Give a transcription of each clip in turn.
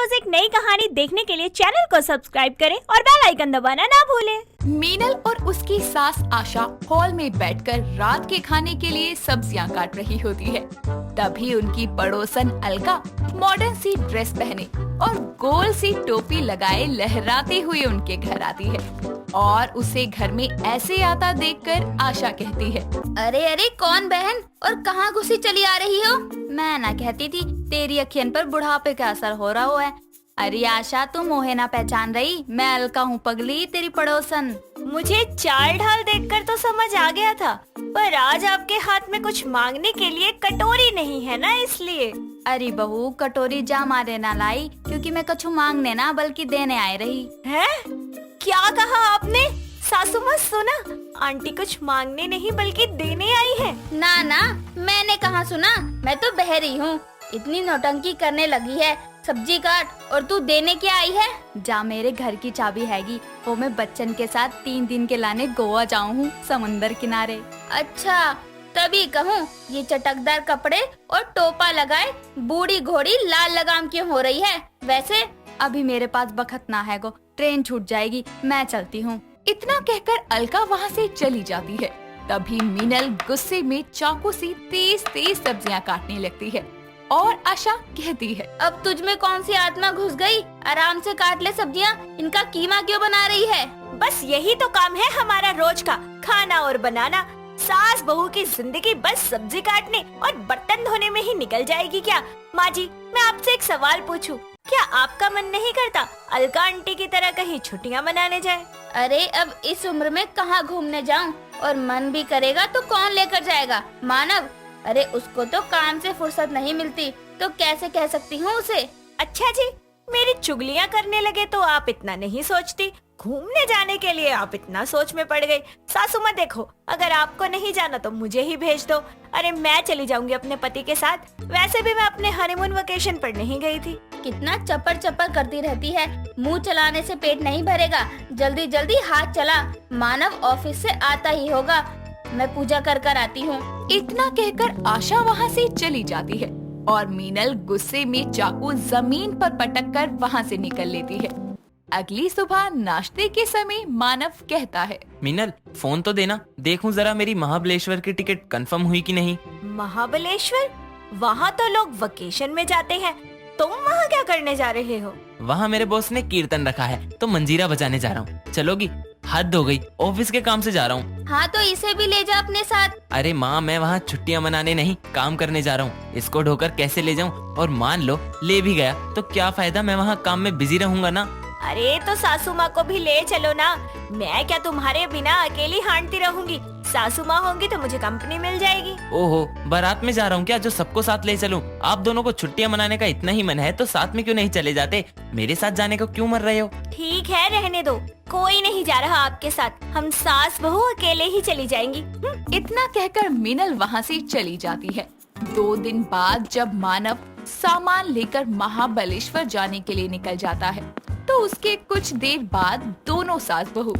रोज एक नई कहानी देखने के लिए चैनल को सब्सक्राइब करें और बेल आइकन दबाना ना भूलें। मीनल और उसकी सास आशा हॉल में बैठकर रात के खाने के लिए सब्जियां काट रही होती है। तभी उनकी पड़ोसन अलका मॉडर्न सी ड्रेस पहने और गोल सी टोपी लगाए लहराते हुए उनके घर आती है और उसे घर में ऐसे आता देखकर आशा कहती है, अरे अरे कौन बहन और कहाँ घुसी चली आ रही हो? मैं ना कहती थी तेरी अखियन पर बुढ़ापे का असर हो रहा है। अरे आशा तुम मोहे ना पहचान रही, मैं अलका हूँ पगली, तेरी पड़ोसन। मुझे चाल ढाल देखकर तो समझ आ गया था, पर आज आपके हाथ में कुछ मांगने के लिए कटोरी नहीं है ना, इसलिए। अरे बहू कटोरी जा मारे ना लाई, क्योंकि मैं कछु मांगने ना बल्कि देने आई रही। है? क्या कहा आपने? सासू माँ सुना, आंटी कुछ मांगने नहीं बल्कि देने आई है। ना ना मैंने कहाँ सुना, मैं तो बहरी हूँ। इतनी नौटंकी करने लगी है, सब्जी काट और तू देने क्या आई है? जा मेरे घर की चाबी हैगी, वो मैं बच्चन के साथ 3 दिन के लाने गोवा जाऊँ हूँ समुंदर किनारे। अच्छा तभी कहूँ ये चटकदार कपड़े और टोपा लगाए बूढ़ी घोड़ी लाल लगाम क्यों हो रही है? वैसे अभी मेरे पास बखत ना है गो, ट्रेन छूट जाएगी, मैं चलती हूँ। इतना कहकर अलका वहाँ से चली जाती है। तभी मीनल गुस्से में चाकू से तेज तेज सब्जियां काटने लगती है और आशा कहती है, अब तुझ में कौन सी आत्मा घुस गई? आराम से काट ले सब्जियां, इनका कीमा क्यों बना रही है? बस यही तो काम है हमारा रोज का, खाना और बनाना। सास बहू की जिंदगी बस सब्जी काटने और बर्तन धोने में ही निकल जाएगी क्या? माँ जी, मैं आपसे एक सवाल पूछूं, क्या आपका मन नहीं करता अलका आंटी की तरह कहीं छुट्टियाँ मनाने जाए? अरे अब इस उम्र में कहाँ घूमने जाऊं? और मन भी करेगा तो कौन लेकर जाएगा? मानव, अरे उसको तो काम से फुर्सत नहीं मिलती, तो कैसे कह सकती हूँ उसे? अच्छा जी, मेरी चुगलियाँ करने लगे तो आप इतना नहीं सोचती, घूमने जाने के लिए आप इतना सोच में पड़ गई। सासू माँ देखो, अगर आपको नहीं जाना तो मुझे ही भेज दो। अरे मैं चली जाऊंगी अपने पति के साथ, वैसे भी मैं अपने हनीमून वेकेशन पर नहीं गई थी। कितना चप्पड़ चप्पड़ करती रहती है, मुंह चलाने से पेट नहीं भरेगा, जल्दी जल्दी हाथ चला। मानव ऑफिस से आता ही होगा, मैं पूजा कर कर आती हूँ। इतना कहकर आशा वहाँ से चली जाती है और मीनल गुस्से में चाकू जमीन पर पटक कर वहाँ से निकल लेती है। अगली सुबह नाश्ते के समय मानव कहता है, मीनल फोन तो देना, देखूं जरा मेरी महाबलेश्वर की टिकट कंफर्म हुई कि नहीं। महाबलेश्वर? वहाँ तो लोग वेकेशन में जाते हैं, तुम वहाँ क्या करने जा रहे हो? वहाँ मेरे बॉस ने कीर्तन रखा है तो मंजीरा बजाने जा रहा हूँ, चलोगी? हद हो गई, ऑफिस के काम से जा रहा हूँ। हाँ तो इसे भी ले जा अपने साथ। अरे माँ, मैं वहाँ छुट्टियाँ मनाने नहीं, काम करने जा रहा हूँ। इसको ढोकर कैसे ले जाऊँ? और मान लो ले भी गया तो क्या फायदा, मैं वहाँ काम में बिजी रहूंगा ना। अरे तो सासू माँ को भी ले चलो ना, मैं क्या तुम्हारे बिना अकेली हांटती रहूंगी? सासू माँ होंगी तो मुझे कंपनी मिल जाएगी। ओहो, बारात में जा रहा हूँ क्या जो सबको साथ ले चलूं? आप दोनों को छुट्टियाँ मनाने का इतना ही मन है तो साथ में क्यों नहीं चले जाते? मेरे साथ जाने को क्यों मर रहे हो? ठीक है रहने दो, कोई नहीं जा रहा आपके साथ, हम सास बहू अकेले ही चली जाएंगी। इतना कहकर मीनल वहाँ से चली जाती है। 2 दिन बाद जब मानव सामान लेकर महाबलेश्वर जाने के लिए निकल जाता है तो उसके कुछ देर बाद दोनों सास बहू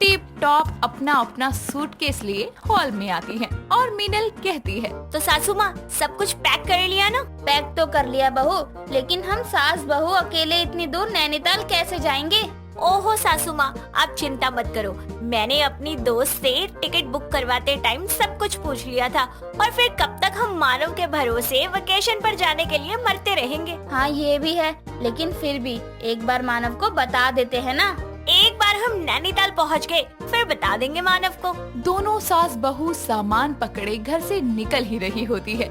टिप टॉप अपना अपना सूटकेस लिए हॉल में आती हैं और मीनल कहती है, तो सासू माँ सब कुछ पैक कर लिया ना? पैक तो कर लिया बहू, लेकिन हम सास बहू अकेले इतनी दूर नैनीताल कैसे जाएंगे? ओहो सासू माँ, आप चिंता मत करो, मैंने अपनी दोस्त से टिकट बुक करवाते टाइम सब कुछ पूछ लिया था, और फिर कब तक हम मानव के भरोसे वेकेशन पर जाने के लिए मरते रहेंगे? हाँ ये भी है, लेकिन फिर भी एक बार मानव को बता देते हैं ना। एक बार हम नैनीताल पहुँच गए फिर बता देंगे मानव को। दोनों सास बहू सामान पकड़े घर से निकल ही रही होती है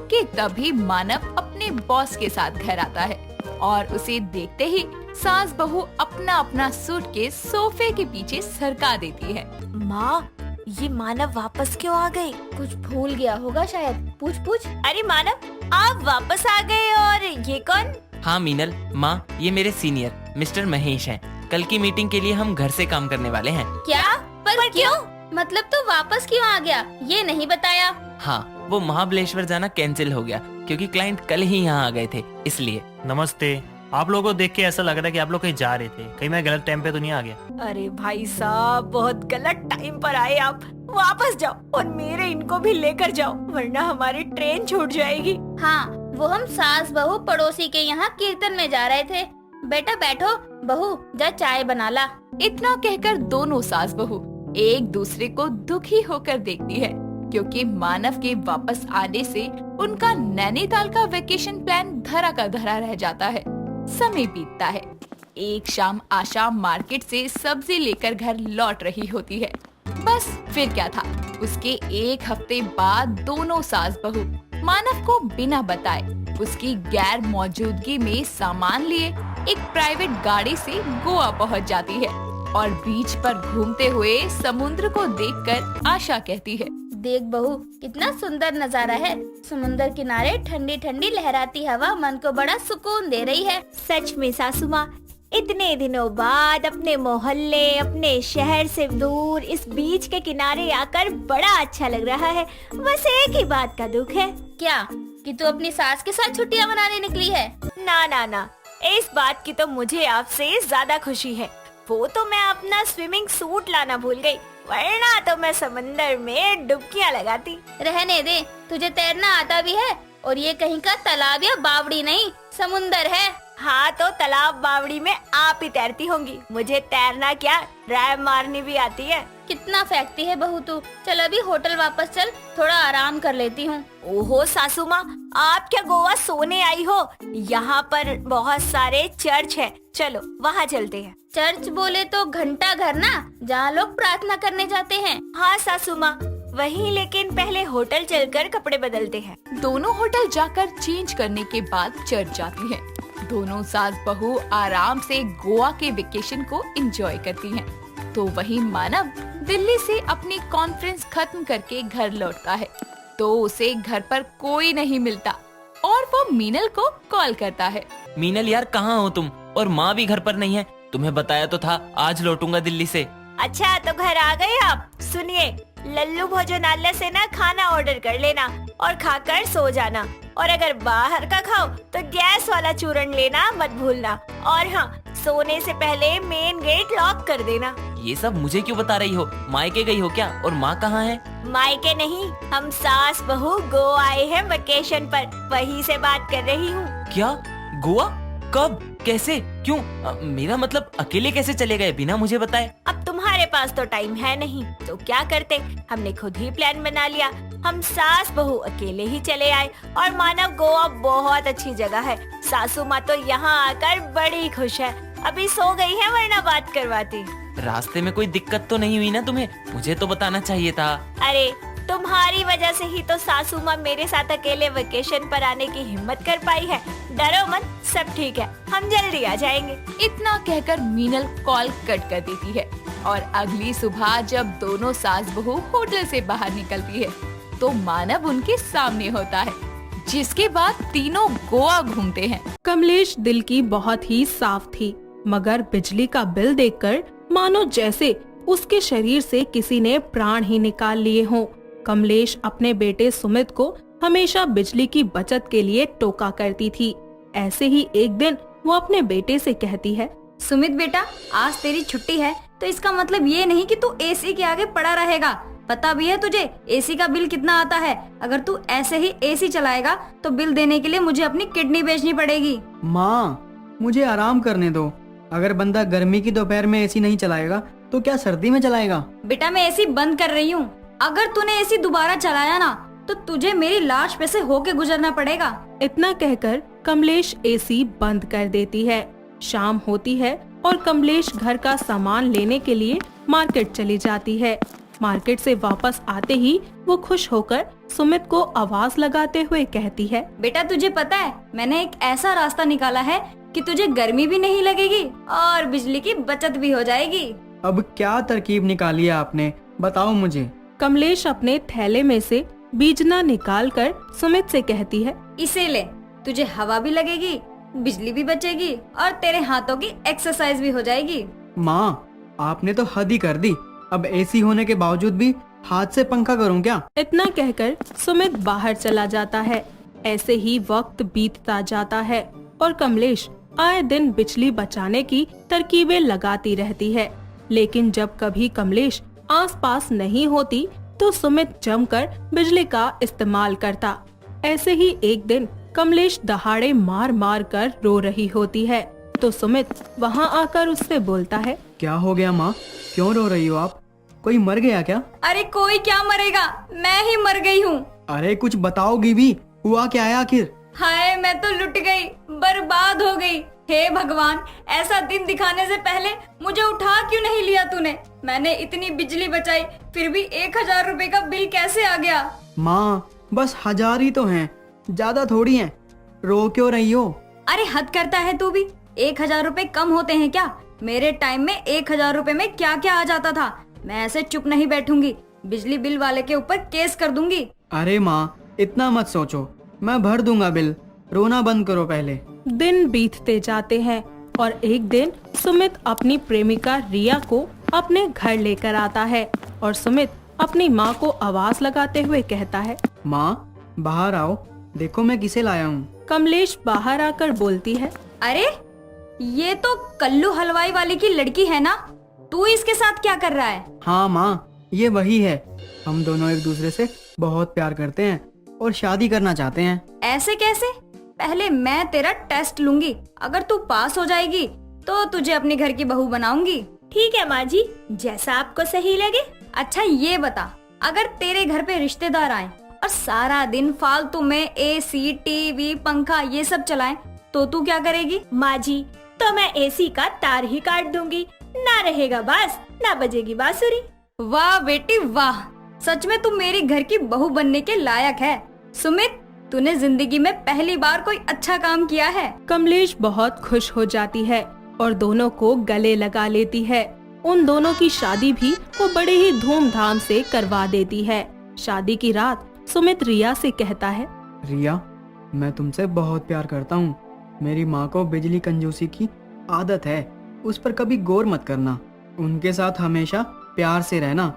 कि तभी मानव अपने बॉस के साथ घर आता है और उसे देखते ही सास बहू अपना अपना सूटकेस सोफे के पीछे सरका देती है। माँ, ये मानव वापस क्यों आ गए? कुछ भूल गया होगा शायद, पूछ पूछ। अरे मानव, आप वापस आ गए, और ये कौन? हाँ मीनल, माँ ये मेरे सीनियर मिस्टर महेश हैं। कल की मीटिंग के लिए हम घर से काम करने वाले हैं। क्या? पर क्यों? मतलब तो वापस क्यों आ गया, ये नहीं बताया। हाँ, वो महाबलेश्वर जाना कैंसिल हो गया क्योंकि क्लाइंट कल ही यहाँ आ गए थे, इसलिए। नमस्ते, आप लोगों को देख के ऐसा लग रहा है कि आप लोग कहीं जा रहे थे, कहीं मैं गलत टाइम पे तो नहीं आ गया? अरे भाई साहब, बहुत गलत टाइम पर आए आप, वापस जाओ और मेरे इनको भी लेकर जाओ, वरना हमारी ट्रेन छूट जाएगी। हाँ वो हम सास बहू पड़ोसी के यहाँ कीर्तन में जा रहे थे। बेटा बैठो, बहू जा चाय बना ला। इतना कहकर दोनों सास बहू एक दूसरे को दुखी होकर देखती है, क्योंकि मानव के वापस आने से उनका नैनीताल का वेकेशन प्लान धरा का धरा रह जाता है। समय बीतता है। एक शाम आशा मार्केट से सब्जी लेकर घर लौट रही होती है। बस फिर क्या था, उसके एक हफ्ते बाद दोनों सास बहू मानव को बिना बताए उसकी गैर मौजूदगी में सामान लिए एक प्राइवेट गाड़ी से गोवा पहुंच जाती है और बीच पर घूमते हुए समुद्र को देखकर आशा कहती है, देख बहू, कितना सुंदर नजारा है। समुद्र किनारे ठंडी ठंडी लहराती हवा मन को बड़ा सुकून दे रही है। सच में सासू माँ, इतने दिनों बाद अपने मोहल्ले, अपने शहर से दूर इस बीच के किनारे आकर बड़ा अच्छा लग रहा है। बस एक ही बात का दुख है। क्या कि तू अपनी सास के साथ छुट्टियां मनाने निकली है? ना ना ना, इस बात की तो मुझे आपसे ज्यादा खुशी है। वो तो मैं अपना स्विमिंग सूट लाना भूल गई, वरना तो मैं समंदर में डुबकियां लगाती। रहने दे, तुझे तैरना आता भी है और ये कहीं का तालाब या बावड़ी नहीं, समुंदर है। हाँ तो तालाब बावड़ी में आप ही तैरती होंगी, मुझे तैरना क्या, ड्राइव मारनी भी आती है। कितना फेंकती है बहू तू। चल अभी होटल वापस चल, थोड़ा आराम कर लेती हूँ। ओहो सासू माँ, आप क्या गोवा सोने आई हो? यहाँ पर बहुत सारे चर्च है, चलो वहाँ चलते हैं। चर्च बोले तो घंटा घर ना, जहाँ लोग प्रार्थना करने जाते हैं। हाँ सासू माँ वही, लेकिन पहले होटल चलकर कपड़े बदलते हैं। दोनों होटल जाकर चेंज करने के बाद चर्च जाती हैं। दोनों सास बहू आराम से गोवा के वेकेशन को एंजॉय करती हैं। तो वही मानव दिल्ली से अपनी कॉन्फ्रेंस खत्म करके घर लौटता है, तो उसे घर पर कोई नहीं मिलता और वो मीनल को कॉल करता है। मीनल यार, कहाँ हो तुम? और माँ भी घर पर नहीं है। तुम्हें बताया तो था आज लौटूंगा दिल्ली से। अच्छा तो घर आ गए आप। सुनिए, लल्लू भोजनालय से ना खाना ऑर्डर कर लेना और खाकर सो जाना, और अगर बाहर का खाओ तो गैस वाला चूरन लेना मत भूलना। और हाँ, सोने से पहले मेन गेट लॉक कर देना। ये सब मुझे क्यों बता रही हो? मायके गई हो क्या? और माँ कहाँ है? मायके नहीं, हम सास बहू गोवा आए हैं वेकेशन पर, वहीं से बात कर रही हूँ। क्या? गोवा? कब? कैसे? क्यों? मेरा मतलब अकेले कैसे चले गए बिना मुझे बताए? अब तुम्हारे पास तो टाइम है नहीं, तो क्या करते, हमने खुद ही प्लान बना लिया। हम सास बहू अकेले ही चले आए और मानव गोवा बहुत अच्छी जगह है। सासू माँ तो यहाँ आकर बड़ी खुश है, अभी सो गई है वरना बात करवाती। रास्ते में कोई दिक्कत तो नहीं हुई ना तुम्हें? मुझे तो बताना चाहिए था। अरे तुम्हारी वजह से ही तो सासू माँ मेरे साथ अकेले वेकेशन पर आने की हिम्मत कर पाई है। डरो मत, सब ठीक है, हम जल्दी आ जाएंगे। इतना कहकर मीनल कॉल कट कर देती है और अगली सुबह जब दोनों सास बहू होटल से बाहर निकलती है तो मानव उनके सामने होता है, जिसके बाद तीनों गोवा घूमते हैं। कमलेश दिल की बहुत ही साफ थी, मगर बिजली का बिल देखकर मानो जैसे उसके शरीर से किसी ने प्राण ही निकाल लिए हों। कमलेश अपने बेटे सुमित को हमेशा बिजली की बचत के लिए टोका करती थी। ऐसे ही एक दिन वो अपने बेटे से कहती है, सुमित बेटा, आज तेरी छुट्टी है तो इसका मतलब ये नहीं कि तू एसी के आगे पड़ा रहेगा। पता भी है तुझे एसी का बिल कितना आता है? अगर तू ऐसे ही एसी चलाएगा तो बिल देने के लिए मुझे अपनी किडनी बेचनी पड़ेगी। माँ, मुझे आराम करने दो। अगर बंदा गर्मी की दोपहर में एसी नहीं चलाएगा तो क्या सर्दी में चलाएगा? बेटा मैं एसी बंद कर रही हूँ। अगर तूने एसी दोबारा चलाया ना तो तुझे मेरी लाश पे से होके गुजरना पड़ेगा। इतना कहकर कमलेश एसी बंद कर देती है। शाम होती है और कमलेश घर का सामान लेने के लिए मार्केट चली जाती है। मार्केट से वापस आते ही वो खुश होकर सुमित को आवाज लगाते हुए कहती है, बेटा तुझे पता है मैंने एक ऐसा रास्ता निकाला है कि तुझे गर्मी भी नहीं लगेगी और बिजली की बचत भी हो जाएगी। अब क्या तरकीब निकाली है आपने, बताओ मुझे। कमलेश अपने थैले में से बीजना निकालकर सुमित से कहती है, इसे ले, तुझे हवा भी लगेगी, बिजली भी बचेगी और तेरे हाथों की एक्सरसाइज भी हो जाएगी। माँ, आपने तो हद ही कर दी। अब एसी होने के बावजूद भी हाथ से पंखा करूँ क्या? इतना कहकर सुमित बाहर चला जाता है। ऐसे ही वक्त बीतता जाता है और कमलेश आए दिन बिजली बचाने की तरकीबें लगाती रहती है। लेकिन जब कभी कमलेश आसपास नहीं होती तो सुमित जमकर बिजली का इस्तेमाल करता। ऐसे ही एक दिन कमलेश दहाड़े मार मार कर रो रही होती है तो सुमित वहाँ आकर उससे बोलता है। क्या हो गया माँ, क्यों रो रही हो आप? कोई मर गया क्या? अरे कोई क्या मरेगा, मैं ही मर गई हूँ। अरे कुछ बताओगी भी, हुआ क्या है आखिर? हाय, मैं तो लुट गई, बर्बाद हो गई। हे भगवान, ऐसा दिन दिखाने से पहले मुझे उठा क्यों नहीं लिया तूने? मैंने इतनी बिजली बचाई, फिर भी 1000 रुपए का बिल कैसे आ गया? माँ बस 1000 ही तो हैं, ज्यादा थोड़ी हैं। रो क्यों रही हो? अरे हद करता है तू भी। 1000 रुपए कम होते हैं क्या? मेरे टाइम में 1000 रुपए में क्या क्या आ जाता था। मैं ऐसे चुप नहीं बैठूंगी, बिजली बिल वाले के ऊपर केस कर दूंगी। अरे माँ इतना मत सोचो, मैं भर दूंगा बिल, रोना बंद करो पहले। दिन बीतते जाते हैं और एक दिन सुमित अपनी प्रेमिका रिया को अपने घर लेकर आता है और सुमित अपनी माँ को आवाज लगाते हुए कहता है। माँ बाहर आओ, देखो मैं किसे लाया हूँ। कमलेश बाहर आकर बोलती है। अरे ये तो कल्लू हलवाई वाली की लड़की है ना? तू इसके साथ क्या कर रहा है? हाँ माँ ये वही है, हम दोनों एक दूसरे से बहुत प्यार करते हैं और शादी करना चाहते हैं। ऐसे कैसे? पहले मैं तेरा टेस्ट लूंगी, अगर तू पास हो जाएगी तो तुझे अपने घर की बहू बनाऊंगी। ठीक है माँ जी, जैसा आपको सही लगे। अच्छा ये बता, अगर तेरे घर पे रिश्तेदार आए और सारा दिन फालतू में एसी, टीवी, पंखा ये सब चलाएं, तो तू क्या करेगी? माँ जी तो मैं एसी का तार ही काट दूंगी, ना रहेगा बांस ना बजेगी बांसुरी। वाह बेटी वाह, सच में तू मेरी घर की बहू बनने के लायक है। सुमित, तूने जिंदगी में पहली बार कोई अच्छा काम किया है। कमलेश बहुत खुश हो जाती है और दोनों को गले लगा लेती है। उन दोनों की शादी भी वो बड़े ही धूमधाम से करवा देती है। शादी की रात सुमित रिया से कहता है। रिया मैं तुमसे बहुत प्यार करता हूँ, मेरी माँ को बिजली कंजूसी की आदत है, उस पर कभी गौर मत करना, उनके साथ हमेशा प्यार से रहना।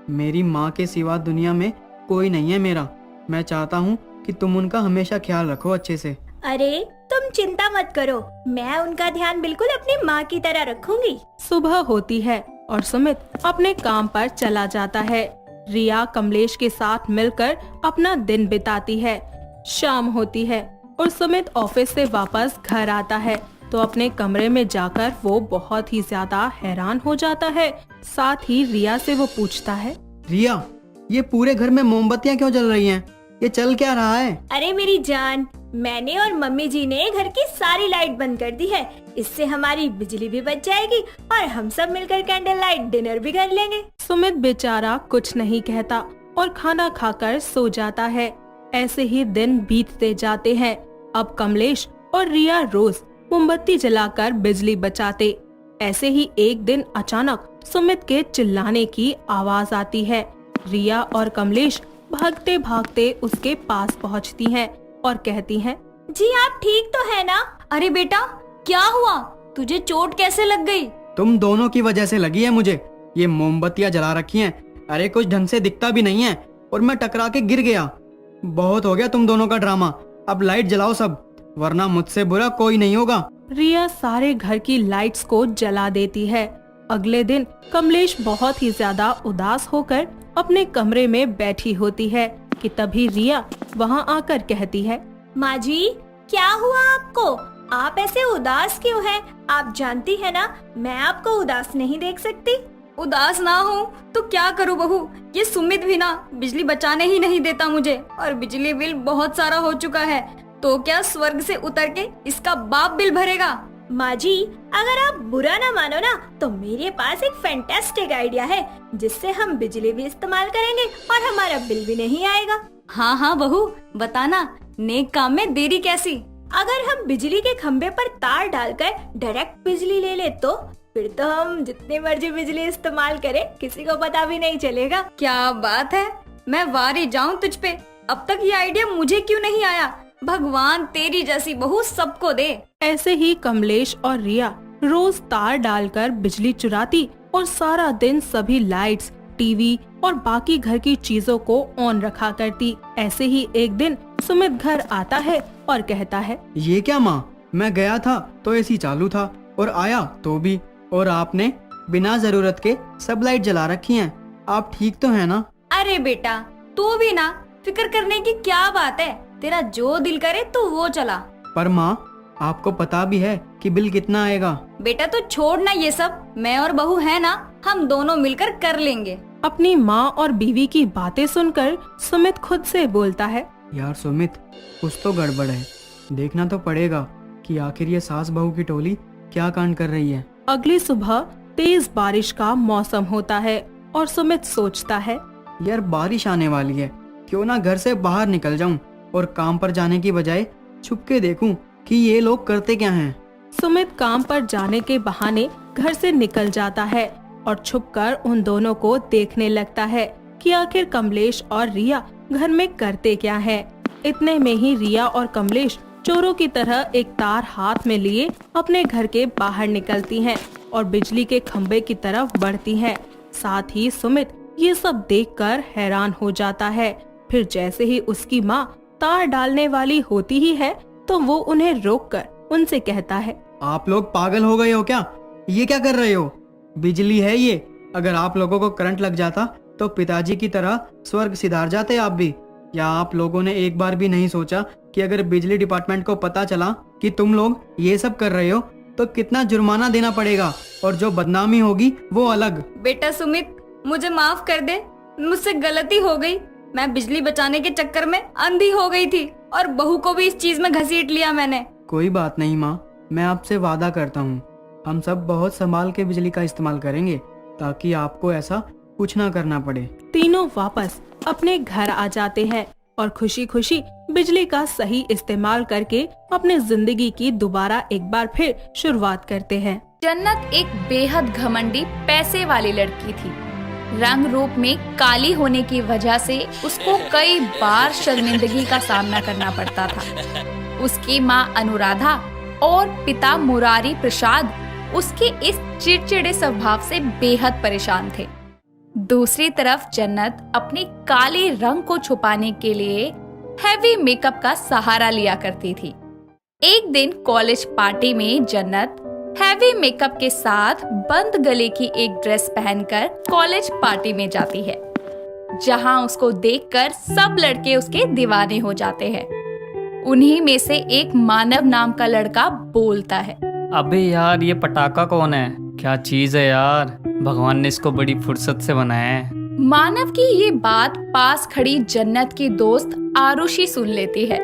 मेरी माँ के सिवा दुनिया में कोई नहीं है मेरा, मैं चाहता हूँ कि तुम उनका हमेशा ख्याल रखो अच्छे से। अरे तुम चिंता मत करो, मैं उनका ध्यान बिल्कुल अपनी माँ की तरह रखूंगी। सुबह होती है और सुमित अपने काम पर चला जाता है। रिया कमलेश के साथ मिलकर अपना दिन बिताती है। शाम होती है और सुमित ऑफिस से वापस घर आता है तो अपने कमरे में जाकर वो बहुत ही ज्यादा हैरान हो जाता है। साथ ही रिया से वो पूछता है। रिया ये पूरे घर में मोमबत्तियाँ क्यों जल रही हैं? ये चल क्या रहा है? अरे मेरी जान, मैंने और मम्मी जी ने घर की सारी लाइट बंद कर दी है, इससे हमारी बिजली भी बच जाएगी और हम सब मिलकर कैंडल लाइट डिनर भी कर लेंगे। सुमित बेचारा कुछ नहीं कहता और खाना खाकर सो जाता है। ऐसे ही दिन बीतते जाते हैं। अब कमलेश और रिया रोज मोमबत्ती जलाकर बिजली बचाते। ऐसे ही एक दिन अचानक सुमित के चिल्लाने की आवाज आती है। रिया और कमलेश भागते भागते उसके पास पहुंचती हैं और कहती हैं। जी आप ठीक तो है ना? अरे बेटा क्या हुआ, तुझे चोट कैसे लग गई? तुम दोनों की वजह से लगी है मुझे, ये मोमबत्तियाँ जला रखी हैं। अरे कुछ ढंग से दिखता भी नहीं है और मैं टकरा के गिर गया। बहुत हो गया तुम दोनों का ड्रामा, अब लाइट जलाओ सब, वरना मुझसे बुरा कोई नहीं होगा। रिया सारे घर की लाइट्स को जला देती है। अगले दिन कमलेश बहुत ही ज्यादा उदास होकर अपने कमरे में बैठी होती है कि तभी रिया वहाँ आकर कहती है। माँ जी क्या हुआ आपको? आप ऐसे उदास क्यों हैं? आप जानती है ना मैं आपको उदास नहीं देख सकती। उदास ना हूँ तो क्या करूँ बहू, ये सुमित भी ना बिजली बचाने ही नहीं देता मुझे और बिजली बिल बहुत सारा हो चुका है, तो क्या स्वर्ग से उतर के इसका बाप बिल भरेगा? माँ जी अगर आप बुरा ना मानो ना तो मेरे पास एक फैंटास्टिक आइडिया है जिससे हम बिजली भी इस्तेमाल करेंगे और हमारा बिल भी नहीं आएगा। हाँ हाँ बहू बताना, नेक काम में देरी कैसी? अगर हम बिजली के खंभे पर तार डालकर डायरेक्ट बिजली ले ले तो फिर तो हम जितनी मर्जी बिजली इस्तेमाल करें किसी को पता भी नहीं चलेगा। क्या बात है, मैं वारी जाऊं तुझ पे, अब तक ये आइडिया मुझे क्यों नहीं आया? भगवान तेरी जैसी बहू सबको दे। ऐसे ही कमलेश और रिया रोज तार डालकर बिजली चुराती और सारा दिन सभी लाइट्स, टीवी और बाकी घर की चीजों को ऑन रखा करती। ऐसे ही एक दिन सुमित घर आता है और कहता है। ये क्या माँ, मैं गया था तो एसी चालू था और आया तो भी, और आपने बिना जरूरत के सब लाइट जला रखी हैं, आप ठीक तो है ना? अरे बेटा तू भी ना, फिक्र करने की क्या बात है, तेरा जो दिल करे तू वो चला। पर माँ, आपको पता भी है कि बिल कितना आएगा। बेटा तू छोड़ ना ये सब, मैं और बहू है ना, हम दोनों मिलकर कर लेंगे। अपनी माँ और बीवी की बातें सुनकर सुमित खुद से बोलता है, यार सुमित, कुछ तो गड़बड़ है। देखना तो पड़ेगा कि आखिर ये सास बहू की टोली क्या कांड कर रही है। अगली सुबह तेज बारिश का मौसम होता है और सुमित सोचता है, यार बारिश आने वाली है, क्यों ना घर से बाहर निकल जाऊं और काम पर जाने की बजाय छुप के देखूं कि ये लोग करते क्या हैं। सुमित काम पर जाने के बहाने घर से निकल जाता है और छुपकर उन दोनों को देखने लगता है कि आखिर कमलेश और रिया घर में करते क्या है। इतने में ही रिया और कमलेश चोरों की तरह एक तार हाथ में लिए अपने घर के बाहर निकलती हैं और बिजली के खंबे की तरफ बढ़ती हैं। साथ ही सुमित ये सब देखकर हैरान हो जाता है। फिर जैसे ही उसकी माँ तार डालने वाली होती ही है तो वो उन्हें रोककर उनसे कहता है, आप लोग पागल हो गए हो क्या? ये क्या कर रहे हो? बिजली है ये, अगर आप लोगों को करंट लग जाता तो पिताजी की तरह स्वर्ग सिधार जाते आप भी। या आप लोगों ने एक बार भी नहीं सोचा कि अगर बिजली डिपार्टमेंट को पता चला कि तुम लोग ये सब कर रहे हो तो कितना जुर्माना देना पड़ेगा और जो बदनामी होगी वो अलग। बेटा सुमित, मुझे माफ कर दे, मुझसे गलती हो गई। मैं बिजली बचाने के चक्कर में अंधी हो गई थी और बहू को भी इस चीज में घसीट लिया मैंने। कोई बात नहीं माँ, मैं आपसे वादा करता हूँ हम सब बहुत संभाल के बिजली का इस्तेमाल करेंगे ताकि आपको ऐसा कुछ ना करना पड़े। तीनों वापस अपने घर आ जाते हैं और खुशी खुशी बिजली का सही इस्तेमाल करके अपने जिंदगी की दोबारा एक बार फिर शुरुआत करते हैं। जन्नत एक बेहद घमंडी पैसे वाली लड़की थी। रंग रूप में काली होने की वजह से उसको कई बार शर्मिंदगी का सामना करना पड़ता था। उसकी माँ अनुराधा और पिता मुरारी प्रसाद उसके इस चिड़चिड़े स्वभाव से बेहद परेशान थे। दूसरी तरफ जन्नत अपने काले रंग को छुपाने के लिए हैवी मेकअप का सहारा लिया करती थी। एक दिन कॉलेज पार्टी में जन्नत हैवी मेकअप के साथ बंद गले की एक ड्रेस पहनकर कॉलेज पार्टी में जाती है, जहां उसको देखकर सब लड़के उसके दीवाने हो जाते हैं। उन्हीं में से एक मानव नाम का लड़का बोलता है, अबे यार, ये पटाखा कौन है? क्या चीज है यार, भगवान ने इसको बड़ी फुर्सत से बनाया है। मानव की ये बात पास खड़ी जन्नत की दोस्त आरुषि सुन लेती है,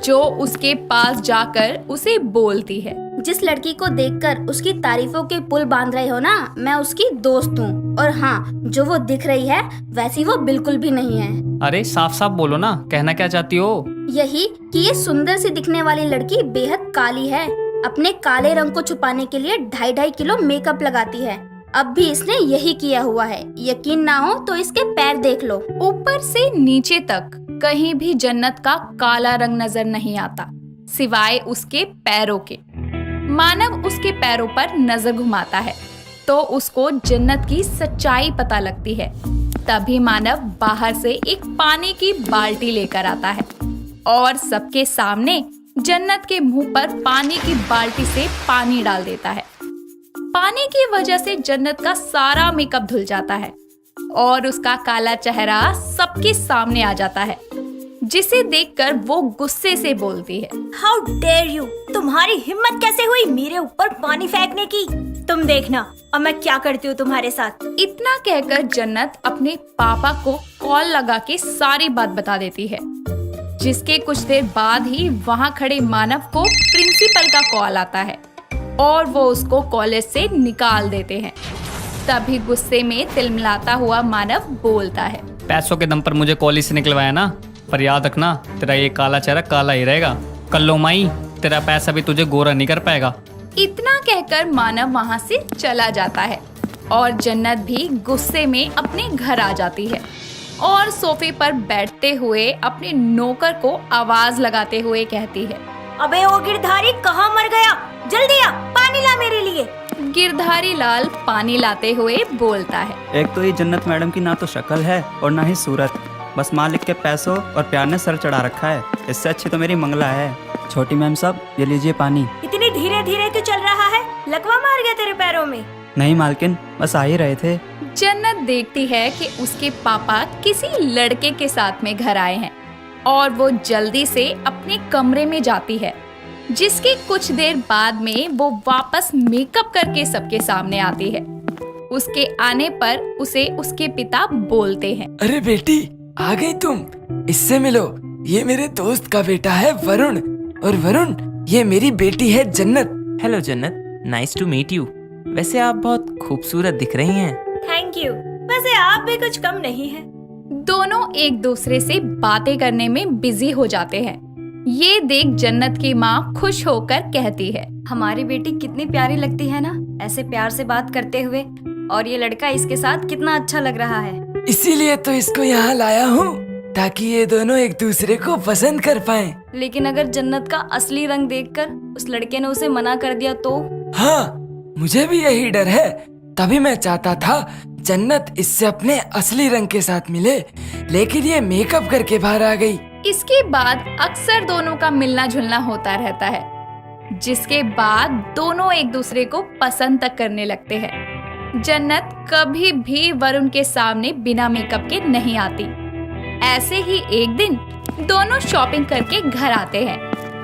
जो उसके पास जाकर उसे बोलती है, जिस लड़की को देखकर उसकी तारीफों के पुल बांध रहे हो ना, मैं उसकी दोस्त हूँ। और हाँ, जो वो दिख रही है वैसी वो बिल्कुल भी नहीं है। अरे साफ साफ बोलो ना, कहना क्या चाहती हो? यही कि ये सुंदर सी दिखने वाली लड़की बेहद काली है। अपने काले रंग को छुपाने के लिए 2.5 किलो मेकअप लगाती है। अब भी इसने यही किया हुआ है। यकीन ना हो तो इसके पैर देख लो। ऊपर से नीचे तक कहीं भी जन्नत का काला रंग नजर नहीं आता, सिवाय उसके पैरों के। मानव उसके पैरों पर नजर घुमाता है तो उसको जन्नत की सच्चाई पता लगती है। तभी मानव बाहर से एक पानी की बाल्टी लेकर आता है और सबके सामने जन्नत के मुंह पर पानी की बाल्टी से पानी डाल देता है। पानी की वजह से जन्नत का सारा मेकअप धुल जाता है और उसका काला चेहरा सबके सामने आ जाता है, जिसे देखकर वो गुस्से से बोलती है, हाउ डेयर यू, तुम्हारी हिम्मत कैसे हुई मेरे ऊपर पानी फेंकने की? तुम देखना अब मैं क्या करती हूँ तुम्हारे साथ। इतना कहकर जन्नत अपने पापा को कॉल लगा के सारी बात बता देती है, जिसके कुछ देर बाद ही वहाँ खड़े मानव को प्रिंसिपल का कॉल आता है और वो उसको कॉलेज से निकाल देते हैं। तभी गुस्से में तिलमिलाता हुआ मानव बोलता है, पैसों के दम पर मुझे कॉलेज से निकलवाया ना, पर याद रखना तेरा ये काला चेहरा काला ही रहेगा। कल्लो माई, तेरा पैसा भी तुझे गोरा नहीं कर पाएगा। इतना कहकर मानव वहाँ से चला जाता है और जन्नत भी गुस्से में अपने घर आ जाती है और सोफे पर बैठते हुए अपने नौकर को आवाज लगाते हुए कहती है, अबे ओ गिरधारी कहाँ मर गया? जल्दी आ, पानी ला मेरे लिए। गिरधारी लाल पानी लाते हुए बोलता है, एक तो ये जन्नत मैडम की ना तो शक्ल है और ना ही सूरत, बस मालिक के पैसों और प्यार ने सर चढ़ा रखा है। इससे अच्छी तो मेरी मंगला है। छोटी मैम साहब, ये लीजिए पानी। इतनी धीरे धीरे क्यों चल रहा है? लकवा मार गया तेरे पैरों में? नहीं मालकिन, बस आ ही रहे थे। जन्नत देखती है कि उसके पापा किसी लड़के के साथ में घर आए हैं और वो जल्दी से अपने कमरे में जाती है, जिसके कुछ देर बाद में वो वापस मेकअप करके सबके सामने आती है। उसके आने पर उसे उसके पिता बोलते हैं, अरे बेटी, आ गई तुम, इससे मिलो। ये मेरे दोस्त का बेटा है वरुण, और वरुण, ये मेरी बेटी है जन्नत। हेलो जन्नत, नाइस टू मीट यू। वैसे आप बहुत खूबसूरत दिख रही हैं। Thank you. वैसे आप भी कुछ कम नहीं है। दोनों एक दूसरे से बातें करने में बिजी हो जाते हैं। ये देख जन्नत की माँ खुश होकर कहती है, हमारी बेटी कितनी प्यारी लगती है ना, ऐसे प्यार से बात करते हुए। और ये लड़का इसके साथ कितना अच्छा लग रहा है। इसीलिए तो इसको यहाँ लाया हूँ, ताकि ये दोनों एक दूसरे को पसंद कर पाएं। लेकिन अगर जन्नत का असली रंग देखकर उस लड़के ने उसे मना कर दिया तो? हाँ, मुझे भी यही डर है। तभी मैं चाहता था जन्नत इससे अपने असली रंग के साथ मिले, लेकिन ये मेकअप करके बाहर आ गई। इसके बाद अक्सर दोनों का मिलना जुलना होता रहता है, जिसके बाद दोनों एक दूसरे को पसंद तक करने लगते हैं। जन्नत कभी भी वरुण के सामने बिना मेकअप के नहीं आती। ऐसे ही एक दिन दोनों शॉपिंग करके घर आते हैं।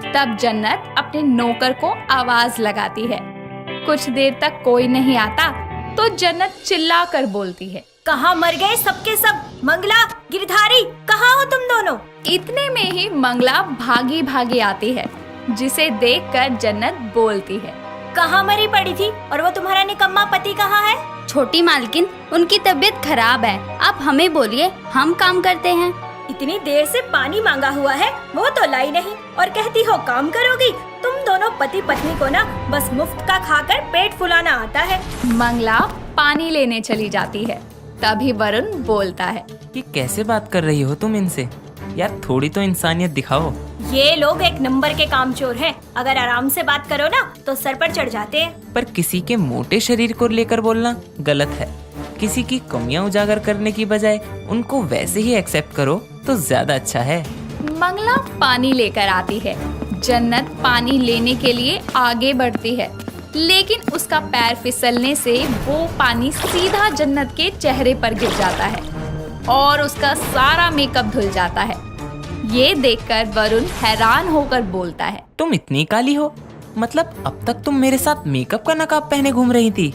तब जन्नत अपने नौकर को आवाज लगाती है। कुछ देर तक कोई नहीं आता तो जन्नत चिल्ला कर बोलती है, कहाँ मर गए सबके सब? मंगला, गिरधारी, कहाँ हो तुम दोनों? इतने में ही मंगला भागी भागी आती है, जिसे देखकर जन्नत बोलती है, कहाँ मरी पड़ी थी? और वो तुम्हारा निकम्मा पति कहाँ है? छोटी मालकिन, उनकी तबीयत खराब है, आप हमें बोलिए, हम काम करते हैं। इतनी देर से पानी मांगा हुआ है, वो तो लाई नहीं, और कहती हो काम करोगी। तुम दोनों पति पत्नी को ना बस मुफ्त का खाकर पेट फुलाना आता है। मंगला पानी लेने चली जाती है। तभी वरुण बोलता है, ये कैसे बात कर रही हो तुम इनसे? यार थोड़ी तो इंसानियत दिखाओ। ये लोग एक नंबर के कामचोर हैं। अगर आराम से बात करो ना तो सर पर चढ़ जाते हैं। पर किसी के मोटे शरीर को लेकर बोलना गलत है। किसी की कमियां उजागर करने की बजाय उनको वैसे ही एक्सेप्ट करो तो ज्यादा अच्छा है। मंगला पानी लेकर आती है। जन्नत पानी लेने के लिए आगे बढ़ती है, लेकिन उसका पैर फिसलने से वो पानी सीधा जन्नत के चेहरे पर गिर जाता है और उसका सारा मेकअप धुल जाता है। ये देखकर वरुण हैरान होकर बोलता है, तुम इतनी काली हो? मतलब अब तक तुम मेरे साथ मेकअप का नकाब पहने घूम रही थी?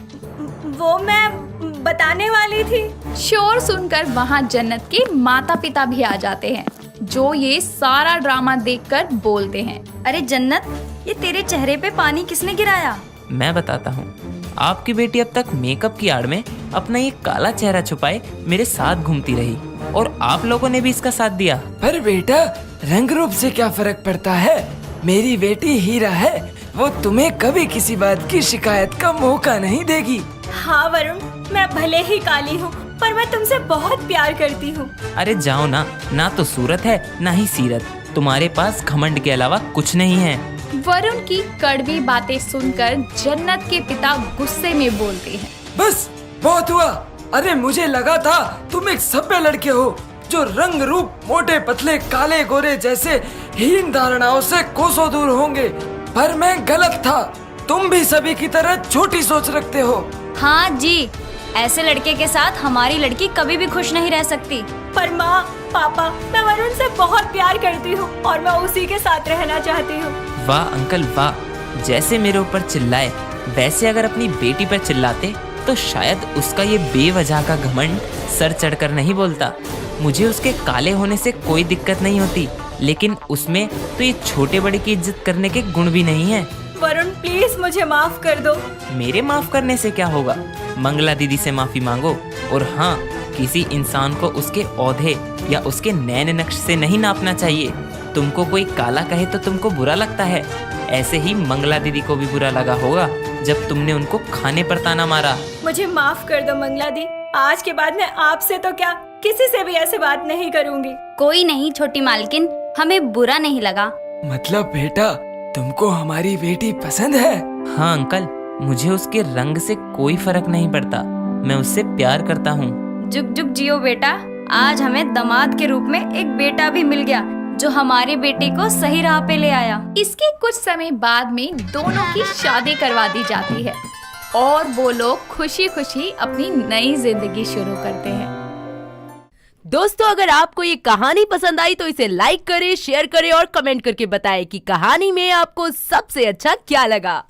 वो मैं बताने वाली थी। शोर सुनकर वहाँ जन्नत के माता पिता भी आ जाते हैं, जो ये सारा ड्रामा देखकर बोलते हैं, अरे जन्नत, ये तेरे चेहरे पे पानी किसने गिराया? मैं बताता हूँ। आपकी बेटी अब तक मेकअप की आड़ में अपना ये काला चेहरा छुपाए मेरे साथ घूमती रही, और आप लोगों ने भी इसका साथ दिया। पर बेटा, रंग रूप से क्या फर्क पड़ता है? मेरी बेटी हीरा है, वो तुम्हें कभी किसी बात की शिकायत का मौका नहीं देगी। हाँ वरुण, मैं भले ही काली हूँ, पर मैं तुमसे बहुत प्यार करती हूँ। अरे जाओ ना, ना तो सूरत है ना ही सीरत। तुम्हारे पास घमंड के अलावा कुछ नहीं है। वरुण की कड़वी बातें सुनकर जन्नत के पिता गुस्से में बोलते हैं, बस बहुत हुआ। अरे मुझे लगा था तुम एक सभ्य लड़के हो, जो रंग रूप, मोटे पतले, काले गोरे जैसे हीन धारणाओं से कोसों दूर होंगे, पर मैं गलत था। तुम भी सभी की तरह छोटी सोच रखते हो। हाँ जी, ऐसे लड़के के साथ हमारी लड़की कभी भी खुश नहीं रह सकती। पर माँ, पापा, मैं वरुण से बहुत प्यार करती हूँ और मैं उसी के साथ रहना चाहती हूँ। वाह अंकल वाह, जैसे मेरे ऊपर चिल्लाए वैसे अगर अपनी बेटी पर चिल्लाते तो शायद उसका ये बेवजह का घमंड सर चढ़कर नहीं बोलता। मुझे उसके काले होने से कोई दिक्कत नहीं होती, लेकिन उसमें तो ये छोटे बड़े की इज्जत करने के गुण भी नहीं है। वरुण प्लीज मुझे माफ कर दो। मेरे माफ करने से क्या होगा? मंगला दीदी से माफी मांगो। और हाँ, किसी इंसान को उसके औधे या उसके नैन नक्श से नहीं नापना चाहिए। तुमको कोई काला कहे तो तुमको बुरा लगता है, ऐसे ही मंगला दीदी को भी बुरा लगा होगा जब तुमने उनको खाने पर ताना मारा। मुझे माफ कर दो मंगला दी, आज के बाद मैं आपसे तो क्या किसी से भी ऐसे बात नहीं करूँगी। कोई नहीं छोटी मालकिन, हमें बुरा नहीं लगा। मतलब बेटा, तुमको हमारी बेटी पसंद है? हाँ अंकल, मुझे उसके रंग से कोई फर्क नहीं पड़ता, मैं उससे प्यार करता हूँ। जुग जुग जियो बेटा, आज हमें दामाद के रूप में एक बेटा भी मिल गया, जो हमारी बेटी को सही राह पे ले आया। इसके कुछ समय बाद में दोनों की शादी करवा दी जाती है और वो लोग खुशी खुशी अपनी नई जिंदगी शुरू करते हैं। दोस्तों अगर आपको ये कहानी पसंद आई तो इसे लाइक करें, शेयर करें और कमेंट करके बताएं कि कहानी में आपको सबसे अच्छा क्या लगा।